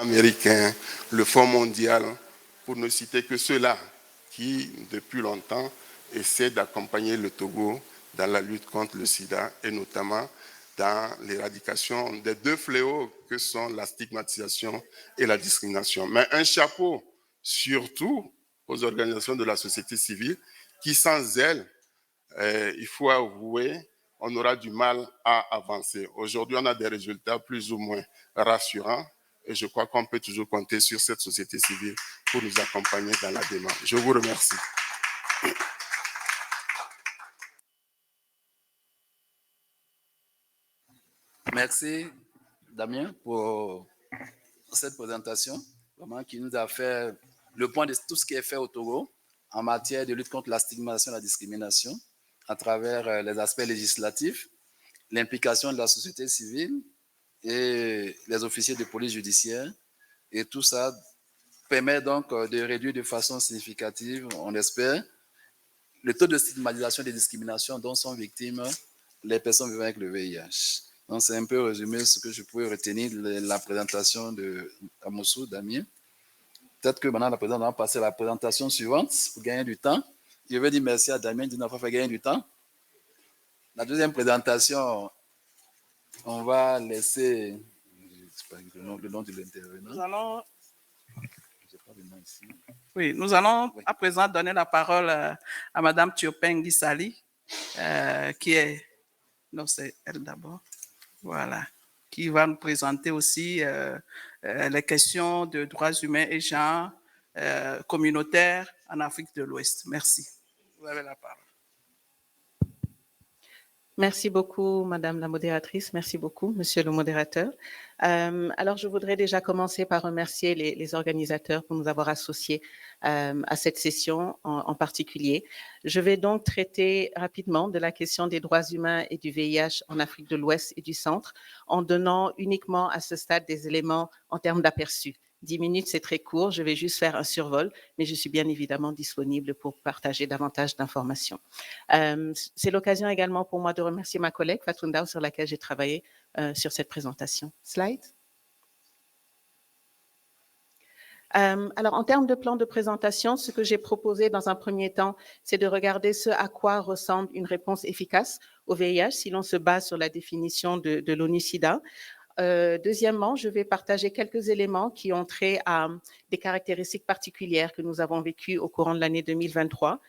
américain, le Fonds mondial, pour ne citer que ceux-là qui, depuis longtemps, essaient d'accompagner le Togo dans la lutte contre le sida et notamment dans l'éradication des deux fléaux que sont la stigmatisation et la discrimination. Mais un chapeau surtout aux organisations de la société civile qui, sans elles, il faut avouer, on aura du mal à avancer. Aujourd'hui, on a des résultats plus ou moins rassurants et je crois qu'on peut toujours compter sur cette société civile pour nous accompagner dans la démarche. Je vous remercie. Merci, Damien, pour cette présentation, vraiment qui nous a fait le point de tout ce qui est fait au Togo en matière de lutte contre la stigmatisation et la discrimination à travers les aspects législatifs, l'implication de la société civile et les officiers de police judiciaire. Et tout ça permet donc de réduire de façon significative, on espère, le taux de stigmatisation et de discrimination dont sont victimes les personnes vivant avec le VIH. Donc, c'est un peu résumé ce que je pouvais retenir de la présentation de Amoussou, Damien. Peut-être que maintenant, la présidente va passer à la présentation suivante pour gagner du temps. Je vais dire merci à Damien de nous avoir fait gagner du temps. La deuxième présentation, on va laisser le nom de l'intervenant. Nous allons... Je n'ai pas le nom ici. Oui, nous allons à présent donner la parole à Mme Thiopeng Gisali, qui est... Non, c'est elle d'abord. Voilà. Qui va nous présenter aussi les questions de droits humains et genre communautaires en Afrique de l'Ouest. Merci. Vous avez la parole. Merci beaucoup, Madame la modératrice. Merci beaucoup, Monsieur le modérateur. Alors, je voudrais déjà commencer par remercier les organisateurs pour nous avoir associés à cette session en particulier. Je vais donc traiter rapidement de la question des droits humains et du VIH en Afrique de l'Ouest et du Centre en donnant uniquement à ce stade des éléments en termes d'aperçu. 10 minutes, c'est très court. Je vais juste faire un survol, mais je suis bien évidemment disponible pour partager davantage d'informations. C'est l'occasion également pour moi de remercier ma collègue Fatou Ndao sur laquelle j'ai travaillé sur cette présentation. Slide. Alors, en termes de plan de présentation, ce que j'ai proposé dans un premier temps, c'est de regarder ce à quoi ressemble une réponse efficace au VIH si l'on se base sur la définition de l'ONU-SIDA. Deuxièmement, je vais partager quelques éléments qui ont trait à des caractéristiques particulières que nous avons vécues au courant de l'année 2023.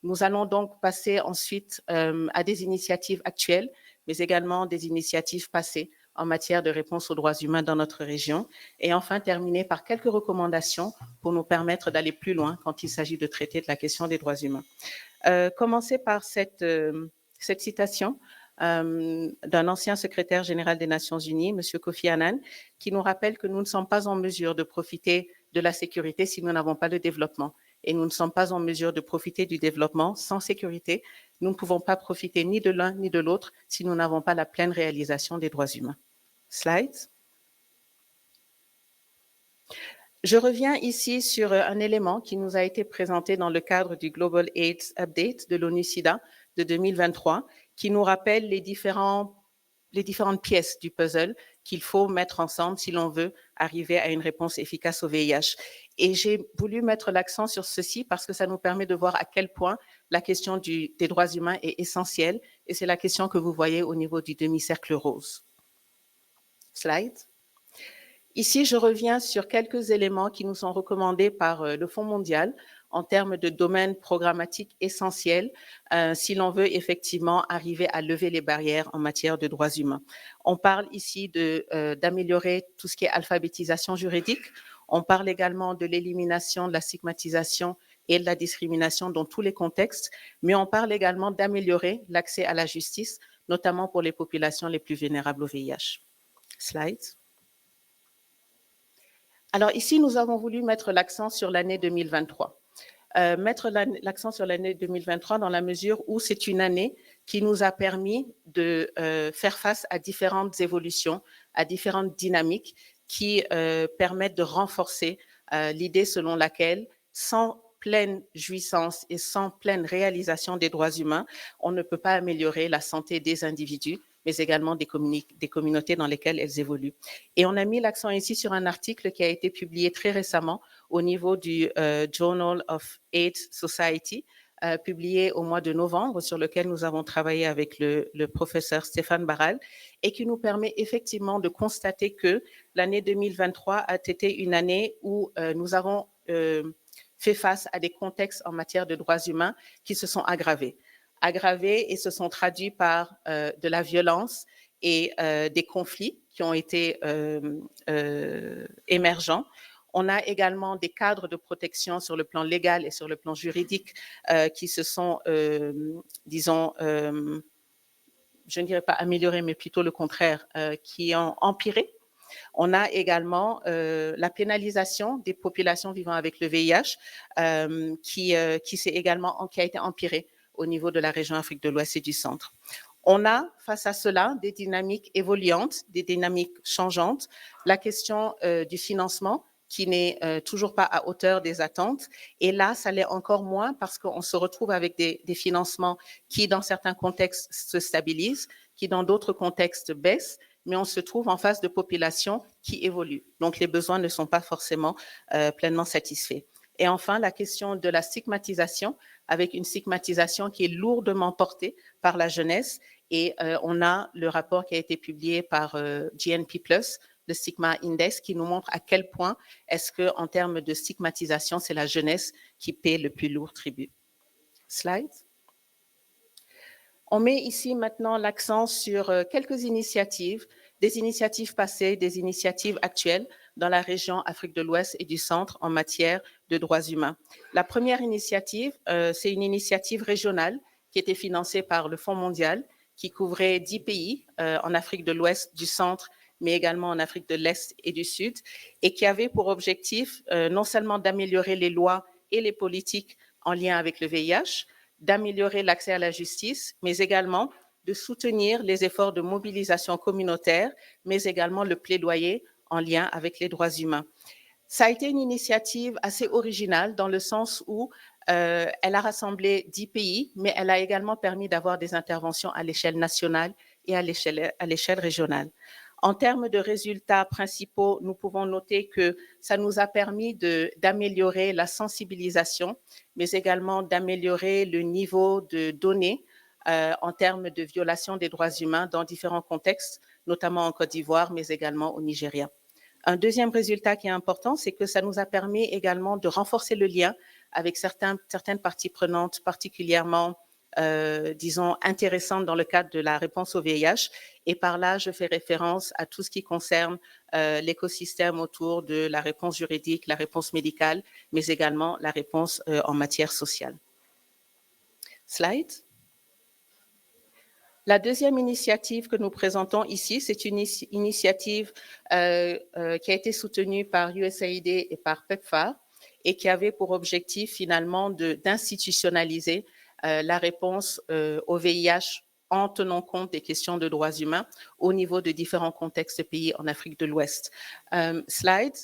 Nous allons donc passer ensuite à des initiatives actuelles, mais également des initiatives passées en matière de réponse aux droits humains dans notre région. Et enfin, terminer par quelques recommandations pour nous permettre d'aller plus loin quand il s'agit de traiter de la question des droits humains. Commencer par cette citation d'un ancien secrétaire général des Nations Unies, M. Kofi Annan, qui nous rappelle que nous ne sommes pas en mesure de profiter de la sécurité si nous n'avons pas le développement. Et nous ne sommes pas en mesure de profiter du développement sans sécurité. Nous ne pouvons pas profiter ni de l'un ni de l'autre si nous n'avons pas la pleine réalisation des droits humains. Slides. Je reviens ici sur un élément qui nous a été présenté dans le cadre du Global AIDS Update de l'ONU-SIDA de 2023, qui nous rappelle les différentes pièces du puzzle qu'il faut mettre ensemble si l'on veut arriver à une réponse efficace au VIH. Et j'ai voulu mettre l'accent sur ceci parce que ça nous permet de voir à quel point la question des droits humains est essentielle, et c'est la question que vous voyez au niveau du demi-cercle rose. Slide. Ici, je reviens sur quelques éléments qui nous sont recommandés par le Fonds mondial en termes de domaines programmatiques essentiels si l'on veut effectivement arriver à lever les barrières en matière de droits humains. On parle ici d'améliorer tout ce qui est alphabétisation juridique. On parle également de l'élimination de la stigmatisation et de la discrimination dans tous les contextes, mais on parle également d'améliorer l'accès à la justice, notamment pour les populations les plus vulnérables au VIH. Slide. Alors ici, nous avons voulu mettre l'accent sur l'année 2023. Mettre l'accent sur l'année 2023 dans la mesure où c'est une année qui nous a permis de faire face à différentes évolutions, à différentes dynamiques qui permettent de renforcer l'idée selon laquelle, sans pleine jouissance et sans pleine réalisation des droits humains, on ne peut pas améliorer la santé des individus, mais également des communautés dans lesquelles elles évoluent. Et on a mis l'accent ici sur un article qui a été publié très récemment au niveau du Journal of AIDS Society, publié au mois de novembre, sur lequel nous avons travaillé avec le professeur Stéphane Barral, et qui nous permet effectivement de constater que l'année 2023 a été une année où nous avons fait face à des contextes en matière de droits humains qui se sont aggravés et se sont traduits par de la violence et des conflits qui ont été émergents. On a également des cadres de protection sur le plan légal et sur le plan juridique qui se sont, disons, je ne dirais pas améliorés, mais plutôt le contraire, qui ont empiré. On a également la pénalisation des populations vivant avec le VIH qui a été empirée au niveau de la région Afrique de l'Ouest et du Centre. On a, face à cela, des dynamiques évoluantes, des dynamiques changeantes. La question du financement qui n'est toujours pas à hauteur des attentes. Et là, ça l'est encore moins parce qu'on se retrouve avec des financements qui, dans certains contextes, se stabilisent, qui, dans d'autres contextes, baissent, mais on se trouve en face de populations qui évoluent. Donc, les besoins ne sont pas forcément pleinement satisfaits. Et enfin, la question de la stigmatisation, avec une stigmatisation qui est lourdement portée par la jeunesse. Et on a le rapport qui a été publié par GNP+, le Stigma Index, qui nous montre à quel point est-ce qu'en termes de stigmatisation, c'est la jeunesse qui paie le plus lourd tribut. Slide. On met ici maintenant l'accent sur quelques initiatives, des initiatives passées, des initiatives actuelles dans la région Afrique de l'Ouest et du Centre en matière de droits humains. La première initiative, c'est une initiative régionale qui était financée par le Fonds mondial, qui couvrait 10 pays en Afrique de l'Ouest, du Centre, mais également en Afrique de l'Est et du Sud, et qui avait pour objectif non seulement d'améliorer les lois et les politiques en lien avec le VIH, d'améliorer l'accès à la justice, mais également de soutenir les efforts de mobilisation communautaire, mais également le plaidoyer en lien avec les droits humains. Ça a été une initiative assez originale dans le sens où elle a rassemblé 10 pays, mais elle a également permis d'avoir des interventions à l'échelle nationale et à l'échelle régionale. En termes de résultats principaux, nous pouvons noter que ça nous a permis d'améliorer la sensibilisation, mais également d'améliorer le niveau de données en termes de violation des droits humains dans différents contextes, notamment en Côte d'Ivoire, mais également au Nigeria. Un deuxième résultat qui est important, c'est que ça nous a permis également de renforcer le lien avec certaines parties prenantes, particulièrement disons, intéressantes dans le cadre de la réponse au VIH. Et par là, je fais référence à tout ce qui concerne l'écosystème autour de la réponse juridique, la réponse médicale, mais également la réponse en matière sociale. Slide. La deuxième initiative que nous présentons ici, c'est une initiative qui a été soutenue par USAID et par PEPFAR et qui avait pour objectif finalement d'institutionnaliser la réponse au VIH en tenant compte des questions de droits humains au niveau de différents contextes pays en Afrique de l'Ouest. Slide.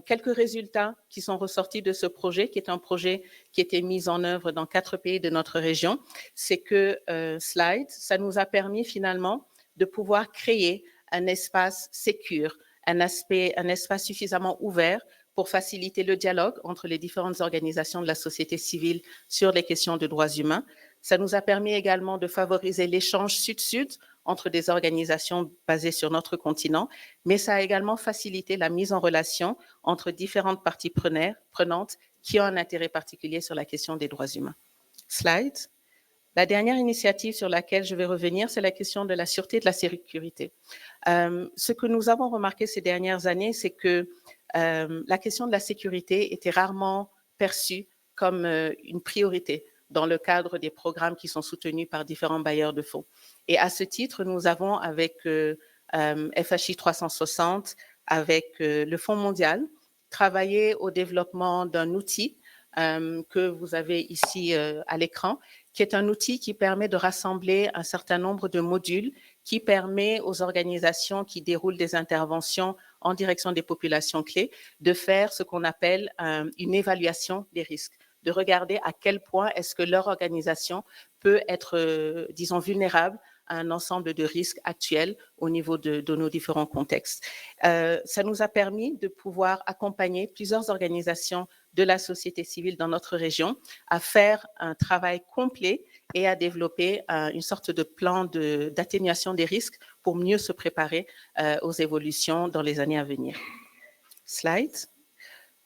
Quelques résultats qui sont ressortis de ce projet, qui est un projet qui a été mis en œuvre dans 4 pays de notre région, c'est que, slide, ça nous a permis finalement de pouvoir créer un espace sécure, un espace suffisamment ouvert pour faciliter le dialogue entre les différentes organisations de la société civile sur les questions de droits humains. Ça nous a permis également de favoriser l'échange sud-sud entre des organisations basées sur notre continent, mais ça a également facilité la mise en relation entre différentes parties prenantes qui ont un intérêt particulier sur la question des droits humains. Slide. La dernière initiative sur laquelle je vais revenir, c'est la question de la sûreté et de la sécurité. Ce que nous avons remarqué ces dernières années, c'est que la question de la sécurité était rarement perçue comme une priorité dans le cadre des programmes qui sont soutenus par différents bailleurs de fonds. Et à ce titre, nous avons avec FHI 360, avec le Fonds mondial, travaillé au développement d'un outil que vous avez ici à l'écran, qui est un outil qui permet de rassembler un certain nombre de modules, qui permet aux organisations qui déroulent des interventions en direction des populations clés de faire ce qu'on appelle une évaluation des risques, de regarder à quel point est-ce que leur organisation peut être, disons, vulnérable à un ensemble de risques actuels au niveau de nos différents contextes. Ça nous a permis de pouvoir accompagner plusieurs organisations de la société civile dans notre région à faire un travail complet et à développer une sorte de plan d'atténuation des risques pour mieux se préparer aux évolutions dans les années à venir. Slide.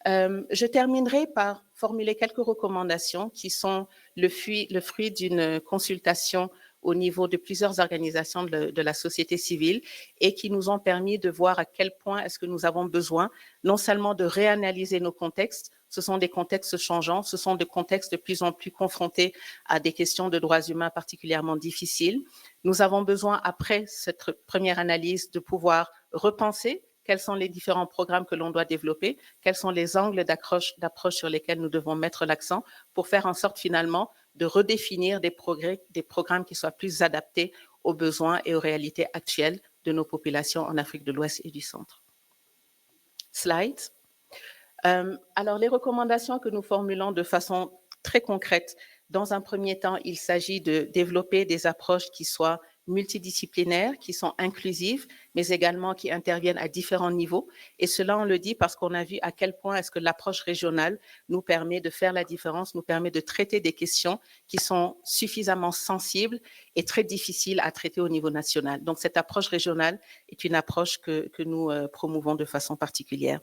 Je terminerai par formuler quelques recommandations qui sont le fruit d'une consultation au niveau de plusieurs organisations de la société civile et qui nous ont permis de voir à quel point est-ce que nous avons besoin non seulement de réanalyser nos contextes, ce sont des contextes changeants, ce sont des contextes de plus en plus confrontés à des questions de droits humains particulièrement difficiles. Nous avons besoin, après cette première analyse, de pouvoir repenser quels sont les différents programmes que l'on doit développer, quels sont les angles d'approche sur lesquels nous devons mettre l'accent pour faire en sorte finalement de redéfinir des programmes qui soient plus adaptés aux besoins et aux réalités actuelles de nos populations en Afrique de l'Ouest et du Centre. Slide. Alors, les recommandations que nous formulons de façon très concrète, dans un premier temps, il s'agit de développer des approches qui soient multidisciplinaires, qui sont inclusives, mais également qui interviennent à différents niveaux. Et cela, on le dit parce qu'on a vu à quel point est-ce que l'approche régionale nous permet de faire la différence, nous permet de traiter des questions qui sont suffisamment sensibles et très difficiles à traiter au niveau national. Donc, cette approche régionale est une approche que nous promouvons de façon particulière.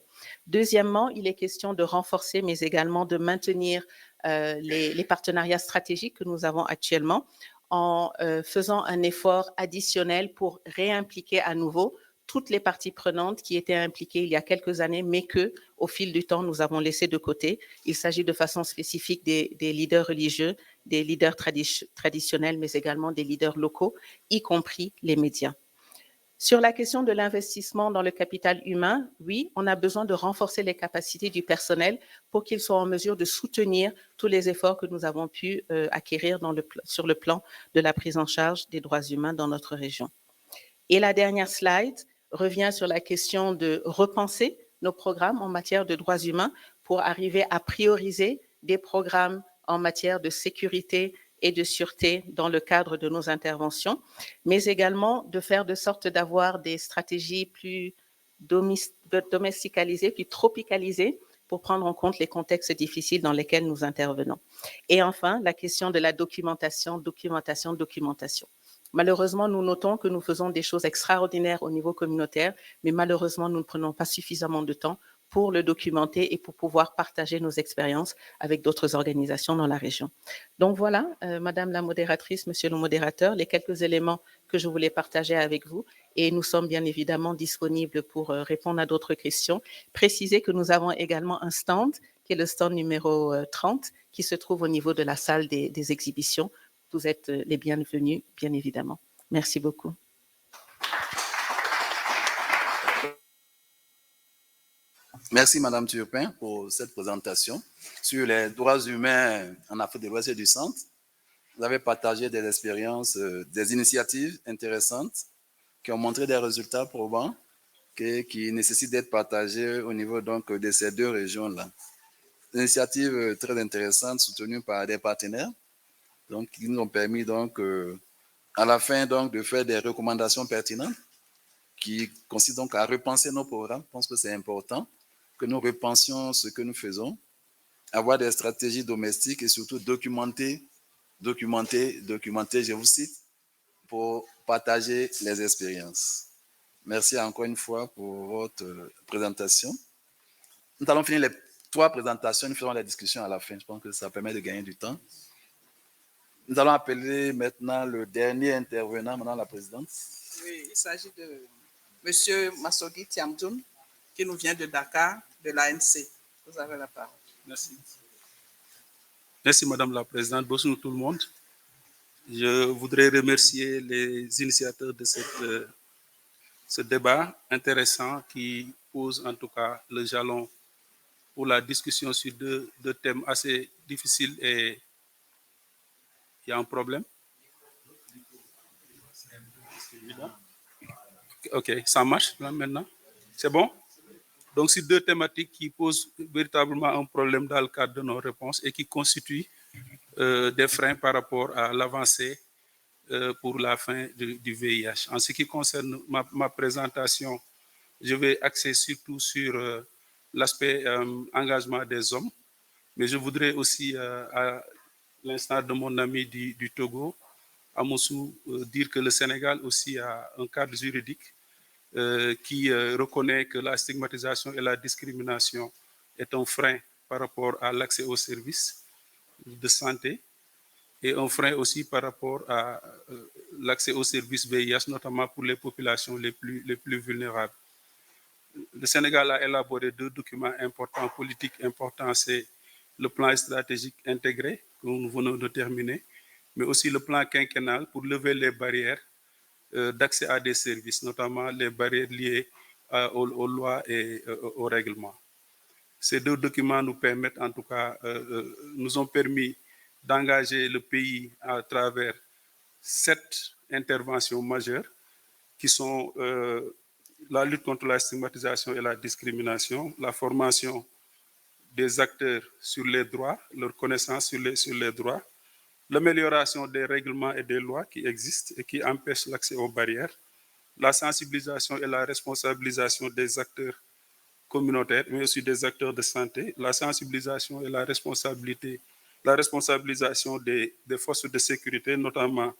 Deuxièmement, il est question de renforcer, mais également de maintenir les partenariats stratégiques que nous avons actuellement en faisant un effort additionnel pour réimpliquer à nouveau toutes les parties prenantes qui étaient impliquées il y a quelques années, mais que, au fil du temps, nous avons laissé de côté. Il s'agit de façon spécifique des leaders religieux, des leaders traditionnels, mais également des leaders locaux, y compris les médias. Sur la question de l'investissement dans le capital humain, oui, on a besoin de renforcer les capacités du personnel pour qu'ils soient en mesure de soutenir tous les efforts que nous avons pu acquérir sur le plan de la prise en charge des droits humains dans notre région. Et la dernière slide revient sur la question de repenser nos programmes en matière de droits humains pour arriver à prioriser des programmes en matière de sécurité et de sûreté dans le cadre de nos interventions, mais également de faire de sorte d'avoir des stratégies plus domesticalisées, plus tropicalisées pour prendre en compte les contextes difficiles dans lesquels nous intervenons. Et enfin, la question de la documentation. Malheureusement, nous notons que nous faisons des choses extraordinaires au niveau communautaire, mais malheureusement, nous ne prenons pas suffisamment de temps pour le documenter et pour pouvoir partager nos expériences avec d'autres organisations dans la région. Donc voilà, Madame la modératrice, Monsieur le modérateur, les quelques éléments que je voulais partager avec vous et nous sommes bien évidemment disponibles pour répondre à d'autres questions. Précisez que nous avons également un stand, qui est le stand numéro 30, qui se trouve au niveau de la salle des exhibitions. Vous êtes les bienvenus, bien évidemment. Merci beaucoup. Merci, Madame Turpin, pour cette présentation sur les droits humains en Afrique de l'Ouest et du Centre. Vous avez partagé des expériences, des initiatives intéressantes qui ont montré des résultats probants qui nécessitent d'être partagées au niveau donc, de ces deux régions-là. Des initiatives très intéressantes soutenues par des partenaires donc, qui nous ont permis donc, à la fin donc, de faire des recommandations pertinentes qui consistent donc à repenser nos programmes. Je pense que c'est important que nous repensions ce que nous faisons, avoir des stratégies domestiques et surtout documenter, je vous cite, pour partager les expériences. Merci encore une fois pour votre présentation. Nous allons finir les 3 présentations, nous ferons la discussion à la fin. Je pense que ça permet de gagner du temps. Nous allons appeler maintenant le dernier intervenant, Madame la Présidente. Oui, il s'agit de M. Massogi Tiamdoun, qui nous vient de Dakar, de l'ANC. Vous avez la parole. Merci. Merci, Madame la Présidente. Bonjour tout le monde. Je voudrais remercier les initiateurs de ce débat intéressant qui pose en tout cas le jalon pour la discussion sur deux thèmes assez difficiles et il y a un problème. Ok, ça marche là maintenant. C'est bon? Donc, c'est 2 thématiques qui posent véritablement un problème dans le cadre de nos réponses et qui constituent des freins par rapport à l'avancée pour la fin du VIH. En ce qui concerne ma présentation, je vais axer surtout sur l'aspect engagement des hommes, mais je voudrais aussi, à l'instar de mon ami du Togo, Amoussou, dire que le Sénégal aussi a un cadre juridique qui reconnaît que la stigmatisation et la discrimination est un frein par rapport à l'accès aux services de santé et un frein aussi par rapport à l'accès aux services VIH, notamment pour les populations les plus vulnérables. Le Sénégal a élaboré 2 documents importants, politiques importants, c'est le plan stratégique intégré que nous venons de terminer, mais aussi le plan quinquennal pour lever les barrières d'accès à des services, notamment les barrières liées aux lois et aux règlements. Ces 2 documents nous permettent, en tout cas, nous ont permis d'engager le pays à travers 7 interventions majeures qui sont la lutte contre la stigmatisation et la discrimination, la formation des acteurs sur les droits, leur connaissance sur les droits, l'amélioration des règlements et des lois qui existent et qui empêchent l'accès aux barrières, la sensibilisation et la responsabilisation des acteurs communautaires, mais aussi des acteurs de santé, la sensibilisation et la responsabilisation des forces de sécurité, notamment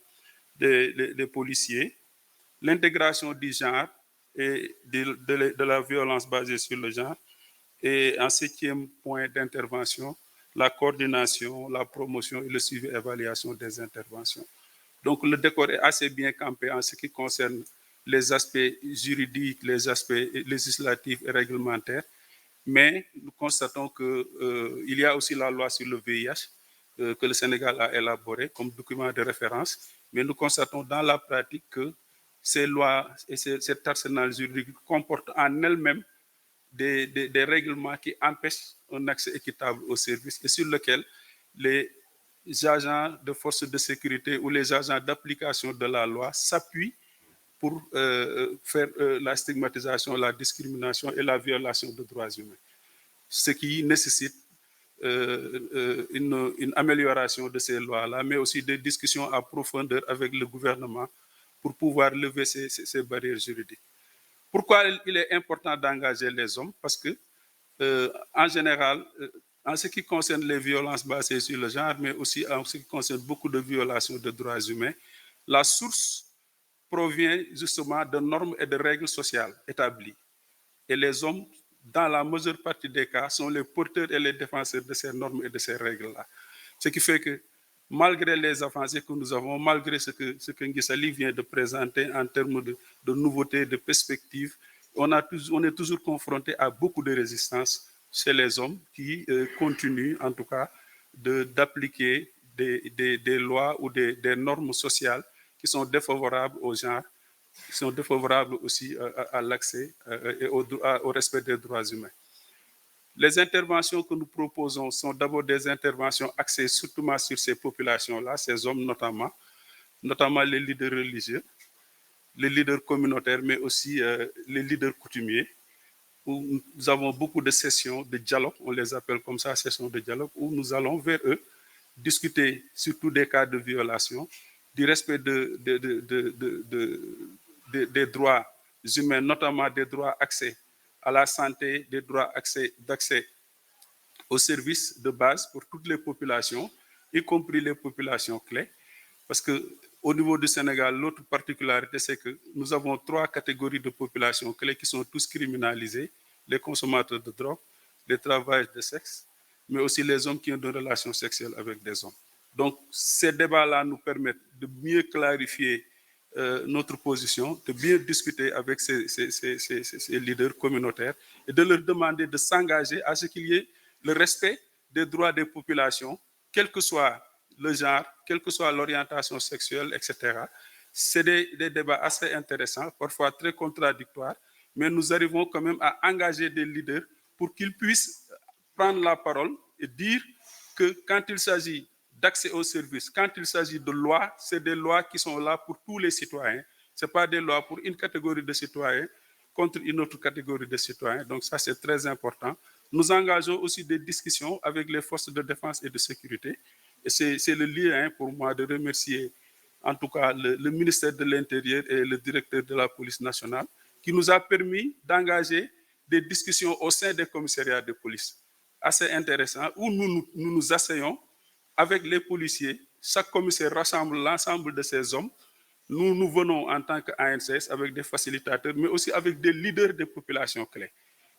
des policiers, l'intégration du genre et de la violence basée sur le genre, et en 7e point d'intervention, la coordination, la promotion et le suivi et évaluation des interventions. Donc le décor est assez bien campé en ce qui concerne les aspects juridiques, les aspects législatifs et réglementaires, mais nous constatons qu'il y a aussi la loi sur le VIH que le Sénégal a élaborée comme document de référence, mais nous constatons dans la pratique que ces lois et cet arsenal juridique comportent en elles-mêmes des règlements qui empêchent un accès équitable aux services et sur lesquels les agents de forces de sécurité ou les agents d'application de la loi s'appuient pour faire la stigmatisation, la discrimination et la violation des droits humains. Ce qui nécessite une amélioration de ces lois-là, mais aussi des discussions à profondeur avec le gouvernement pour pouvoir lever ces barrières juridiques. Pourquoi il est important d'engager les hommes? Parce que, en général, en ce qui concerne les violences basées sur le genre, mais aussi en ce qui concerne beaucoup de violations de droits humains, la source provient justement de normes et de règles sociales établies. Et les hommes, dans la majeure partie des cas, sont les porteurs et les défenseurs de ces normes et de ces règles-là. Ce qui fait que, malgré les avancées que nous avons, malgré ce que Nguissali vient de présenter en termes de nouveautés, de perspectives, on est toujours confronté à beaucoup de résistance chez les hommes qui continuent, en tout cas, d'appliquer des lois ou des normes sociales qui sont défavorables au genre, qui sont défavorables aussi à l'accès et au respect des droits humains. Les interventions que nous proposons sont d'abord des interventions axées surtout sur ces populations-là, ces hommes notamment les leaders religieux, les leaders communautaires, mais aussi les leaders coutumiers, où nous avons beaucoup de sessions de dialogue, on les appelle comme ça, sessions de dialogue, où nous allons vers eux discuter surtout des cas de violation, du respect des droits humains, notamment des droits d'accès à la santé, des droits d'accès aux services de base pour toutes les populations, y compris les populations clés. Parce qu'au niveau du Sénégal, l'autre particularité, c'est que nous avons 3 catégories de populations clés qui sont tous criminalisées, les consommateurs de drogue, les travailleurs de sexe, mais aussi les hommes qui ont des relations sexuelles avec des hommes. Donc, ces débats-là nous permettent de mieux clarifier notre position, de bien discuter avec ces leaders communautaires et de leur demander de s'engager à ce qu'il y ait le respect des droits des populations, quel que soit le genre, quelle que soit l'orientation sexuelle, etc. C'est des débats assez intéressants, parfois très contradictoires, mais nous arrivons quand même à engager des leaders pour qu'ils puissent prendre la parole et dire que quand il s'agit d'accès aux services, quand il s'agit de lois, c'est des lois qui sont là pour tous les citoyens. Ce n'est pas des lois pour une catégorie de citoyens contre une autre catégorie de citoyens. Donc ça, c'est très important. Nous engageons aussi des discussions avec les forces de défense et de sécurité. Et c'est le lien pour moi de remercier en tout cas le ministère de l'Intérieur et le directeur de la police nationale, qui nous a permis d'engager des discussions au sein des commissariats de police assez intéressants, où nous asseyons avec les policiers. Chaque commissaire rassemble l'ensemble de ces hommes. Nous venons en tant qu'ANCS avec des facilitateurs, mais aussi avec des leaders des populations clés,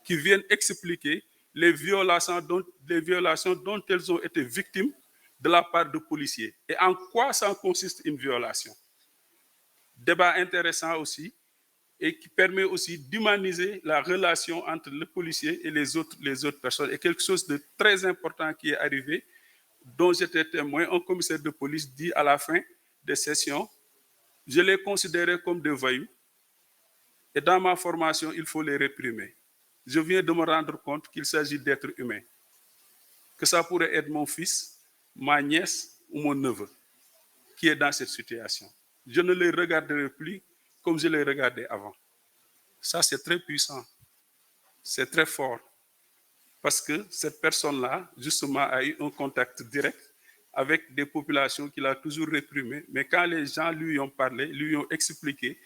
qui viennent expliquer les violations dont elles ont été victimes de la part de policiers et en quoi ça consiste une violation. Débat intéressant aussi, et qui permet aussi d'humaniser la relation entre le policier et les autres personnes. Et quelque chose de très important qui est arrivé, dont j'étais témoin, un commissaire de police dit à la fin des sessions, je les considérais comme des voyous, et dans ma formation, il faut les réprimer. Je viens de me rendre compte qu'il s'agit d'êtres humains, que ça pourrait être mon fils, ma nièce ou mon neveu qui est dans cette situation. Je ne les regarderai plus comme je les regardais avant. Ça, c'est très puissant, c'est très fort, parce que cette personne-là, justement, a eu un contact direct avec des populations qu'il a toujours réprimées. Mais quand les gens lui ont parlé, lui ont expliqué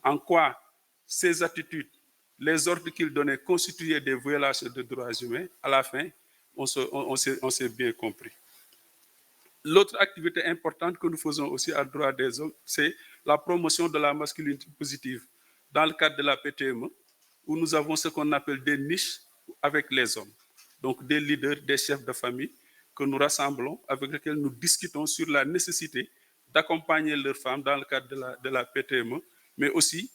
en quoi ces attitudes, les ordres qu'il donnait constituaient des violations de droits humains, à la fin, on s'est bien compris. L'autre activité importante que nous faisons aussi à droit des hommes, c'est la promotion de la masculinité positive dans le cadre de la PTME, où nous avons ce qu'on appelle des niches avec les hommes. Donc des leaders, des chefs de famille que nous rassemblons, avec lesquels nous discutons sur la nécessité d'accompagner leurs femmes dans le cadre de la PTME, mais aussi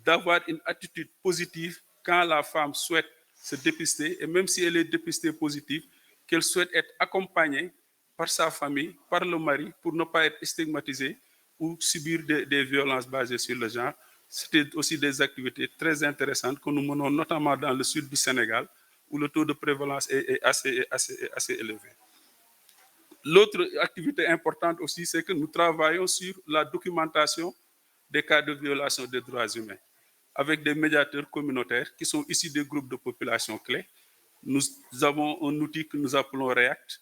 d'avoir une attitude positive quand la femme souhaite se dépister, et même si elle est dépistée positive, qu'elle souhaite être accompagnée par sa famille, par le mari, pour ne pas être stigmatisée ou subir des violences basées sur le genre. C'était aussi des activités très intéressantes que nous menons notamment dans le sud du Sénégal, où le taux de prévalence est assez élevé. L'autre activité importante aussi, c'est que nous travaillons sur la documentation des cas de violation des droits humains, avec des médiateurs communautaires qui sont issus des groupes de population clés. Nous avons un outil que nous appelons REACT,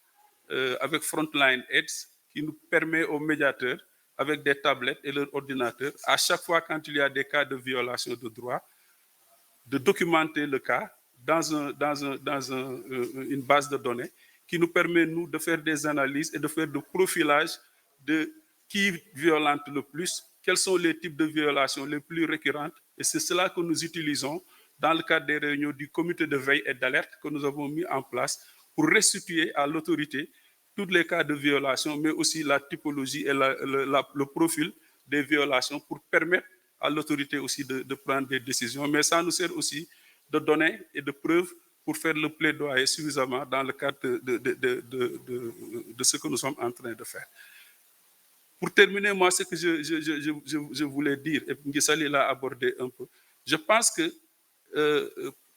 avec Frontline Aids, qui nous permet aux médiateurs, avec des tablettes et leurs ordinateurs, à chaque fois quand il y a des cas de violation de droits, de documenter le cas dans une base de données qui nous permet, nous, de faire des analyses et de faire du profilage de qui violente le plus, quels sont les types de violations les plus récurrentes. Et c'est cela que nous utilisons dans le cadre des réunions du comité de veille et d'alerte que nous avons mis en place pour restituer à l'autorité tous les cas de violation, mais aussi la typologie et le profil des violations pour permettre à l'autorité aussi de prendre des décisions. Mais ça nous sert aussi de données et de preuves pour faire le plaidoyer suffisamment dans le cadre de ce que nous sommes en train de faire. Pour terminer, moi, ce que je voulais dire, et Nguissali l'a abordé un peu, je pense que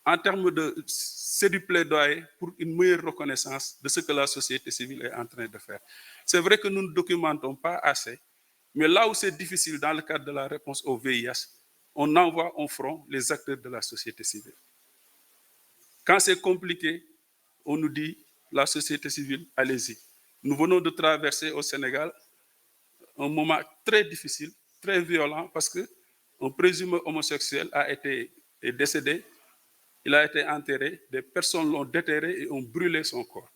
en termes c'est du plaidoyer pour une meilleure reconnaissance de ce que la société civile est en train de faire. C'est vrai que nous ne documentons pas assez, mais là où c'est difficile dans le cadre de la réponse au VIH, on envoie en front les acteurs de la société civile. Quand c'est compliqué, on nous dit, la société civile, allez-y. Nous venons de traverser au Sénégal un moment très difficile, très violent, parce qu'un présumé homosexuel est décédé, il a été enterré, des personnes l'ont déterré et ont brûlé son corps.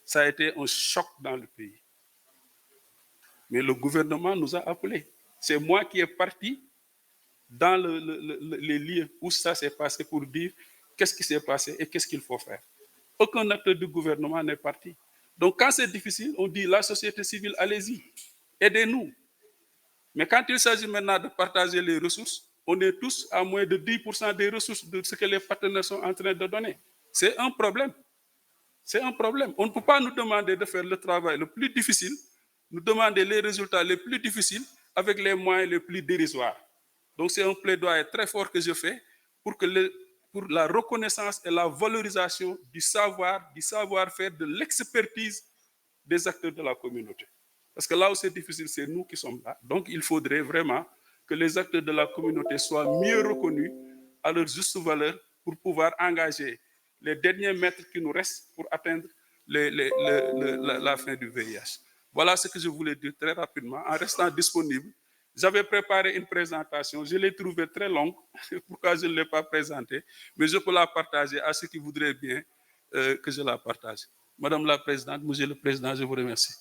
Ça a été un choc dans le pays. Mais le gouvernement nous a appelés. C'est moi qui est parti dans les lieux où ça s'est passé pour dire qu'est-ce qui s'est passé et qu'est-ce qu'il faut faire. Aucun acteur du gouvernement n'est parti. Donc quand c'est difficile, on dit la société civile, allez-y, aidez-nous. Mais quand il s'agit maintenant de partager les ressources, on est tous à moins de 10% des ressources de ce que les partenaires sont en train de donner. C'est un problème. C'est un problème. On ne peut pas nous demander de faire le travail le plus difficile, nous demander les résultats les plus difficiles avec les moyens les plus dérisoires. Donc c'est un plaidoyer très fort que je fais pour la reconnaissance et la valorisation du savoir-faire, de l'expertise des acteurs de la communauté. Parce que là où c'est difficile, c'est nous qui sommes là. Donc il faudrait vraiment que les acteurs de la communauté soient mieux reconnus à leur juste valeur pour pouvoir engager les derniers mètres qui nous restent pour atteindre la fin du VIH. Voilà ce que je voulais dire très rapidement, en restant disponible. J'avais préparé une présentation, je l'ai trouvée très longue, pourquoi je ne l'ai pas présentée, mais je peux la partager à ceux qui voudraient bien que je la partage. Madame la Présidente, Monsieur le Président, je vous remercie.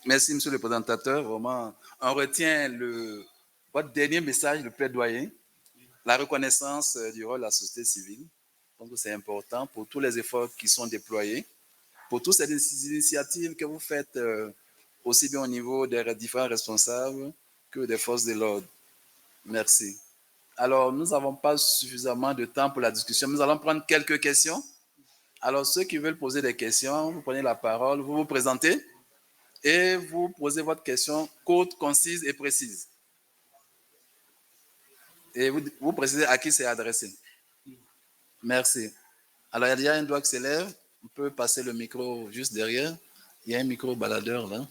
Merci, Monsieur le présentateur. Vraiment, on retient votre dernier message, le plaidoyer, la reconnaissance du rôle de la société civile. Donc, c'est important pour tous les efforts qui sont déployés, pour toutes ces initiatives que vous faites, aussi bien au niveau des différents responsables que des forces de l'ordre. Merci. Alors, nous n'avons pas suffisamment de temps pour la discussion. Nous allons prendre quelques questions. Alors, ceux qui veulent poser des questions, vous prenez la parole, vous vous présentez et vous posez votre question courte, concise et précise. Et vous précisez à qui c'est adressé. Merci. Alors, il y a un doigt qui s'élève. On peut passer le micro juste derrière. Il y a un micro baladeur là.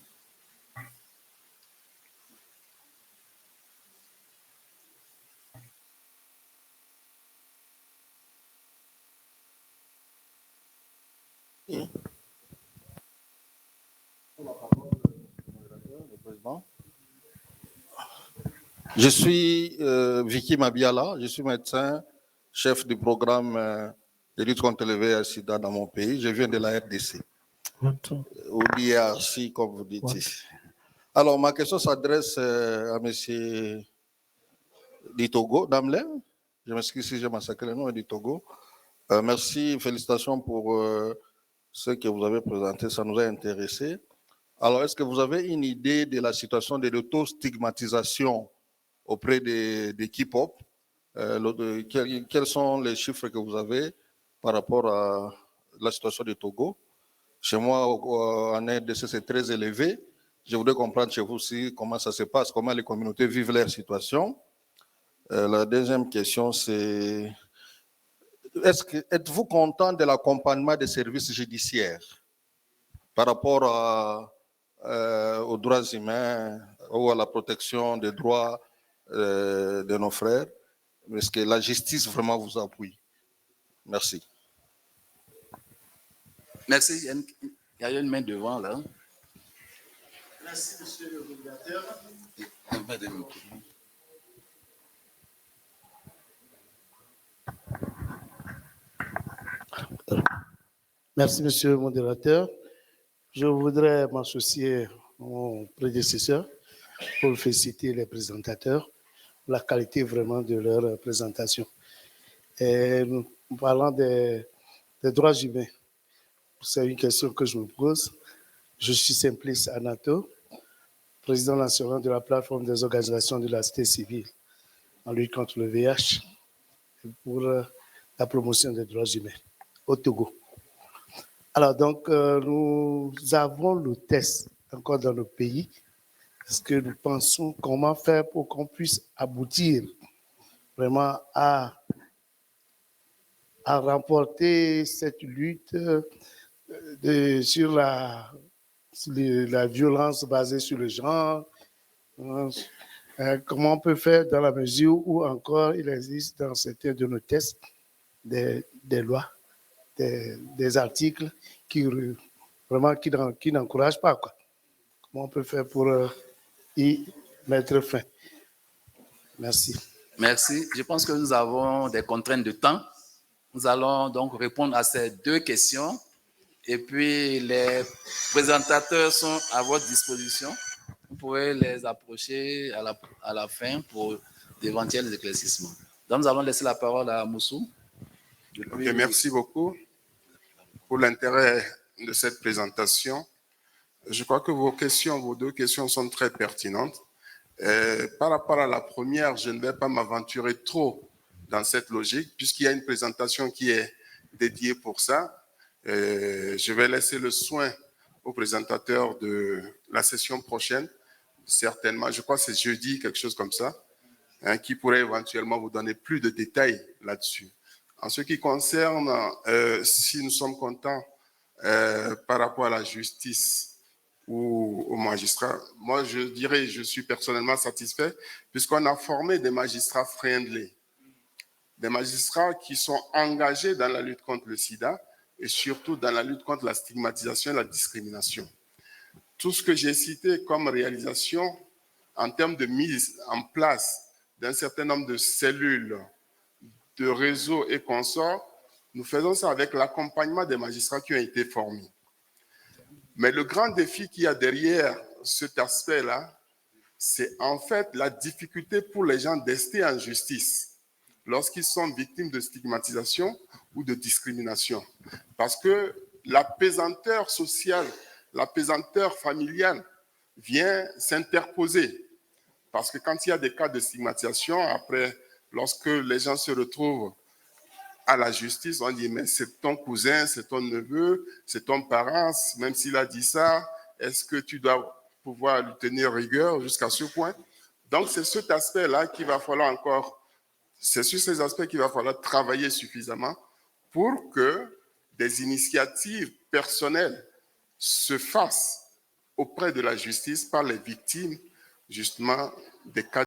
Je suis Vicky Mabiala, je suis médecin, chef du programme de lutte contre le VIH/SIDA dans mon pays. Je viens de la RDC, ou DRC, comme vous dites ici. Alors, ma question s'adresse à M. Ditogo Damler. Je m'excuse si j'ai massacré le nom, Ditogo. Merci, félicitations pour ce que vous avez présenté, ça nous a intéressés. Alors, est-ce que vous avez une idée de la situation de l'auto-stigmatisation auprès des K-pop? Quels sont les chiffres que vous avez par rapport à la situation du Togo? Chez moi, en RDC, c'est très élevé. Je voudrais comprendre chez vous aussi comment ça se passe, comment les communautés vivent leur situation. La deuxième question, c'est êtes-vous content de l'accompagnement des services judiciaires par rapport aux droits humains ou à la protection des droits de nos frères? Est-ce que la justice vraiment vous appuie? Merci. Merci. Il y a une main devant là. Merci, monsieur le modérateur. Merci, monsieur le modérateur. Je voudrais m'associer à mon prédécesseur pour féliciter les présentateurs pour la qualité vraiment de leur présentation. Et nous parlons des droits humains. C'est une question que je me pose. Je suis Simplice Anato, président national de la plateforme des organisations de la société civile en lutte contre le VIH et pour la promotion des droits humains au Togo. Alors donc, nous avons le test encore dans le pays. Est-ce que nous pensons comment faire pour qu'on puisse aboutir vraiment à remporter cette lutte sur la violence basée sur le genre? Comment on peut faire dans la mesure où encore il existe dans certains de nos tests des lois, des articles qui n'encouragent pas, quoi. Comment on peut faire pour y mettre fin? Merci. Merci. Je pense que nous avons des contraintes de temps. Nous allons donc répondre à ces deux questions. Et puis, les présentateurs sont à votre disposition. Vous pouvez les approcher à la fin pour d'éventuels éclaircissements. Donc, nous allons laisser la parole à Moussou. Okay, merci beaucoup pour l'intérêt de cette présentation. Je crois que vos deux questions sont très pertinentes. Par rapport à la première, je ne vais pas m'aventurer trop dans cette logique, puisqu'il y a une présentation qui est dédiée pour ça. Je vais laisser le soin au présentateur de la session prochaine, certainement, je crois que c'est jeudi, quelque chose comme ça, qui pourrait éventuellement vous donner plus de détails là-dessus. En ce qui concerne si nous sommes contents par rapport à la justice ou aux magistrats, moi je dirais je suis personnellement satisfait puisqu'on a formé des magistrats friendly. des magistrats qui sont engagés dans la lutte contre le sida et surtout dans la lutte contre la stigmatisation et la discrimination. Tout ce que j'ai cité comme réalisation en termes de mise en place d'un certain nombre de cellules, de réseaux et consorts, nous faisons ça avec l'accompagnement des magistrats qui ont été formés. Mais le grand défi qu'il y a derrière cet aspect-là, c'est en fait la difficulté pour les gens d'ester en justice lorsqu'ils sont victimes de stigmatisation ou de discrimination. Parce que la pesanteur sociale, la pesanteur familiale vient s'interposer. Parce que quand il y a des cas de stigmatisation, après, lorsque les gens se retrouvent à la justice, on dit, mais c'est ton cousin, c'est ton neveu, c'est ton parent, même s'il a dit ça, est-ce que tu dois pouvoir lui tenir rigueur jusqu'à ce point? Donc, c'est cet aspect-là qu'il va falloir encore, c'est sur ces aspects qu'il va falloir travailler suffisamment pour que des initiatives personnelles se fassent auprès de la justice par les victimes, justement, des cas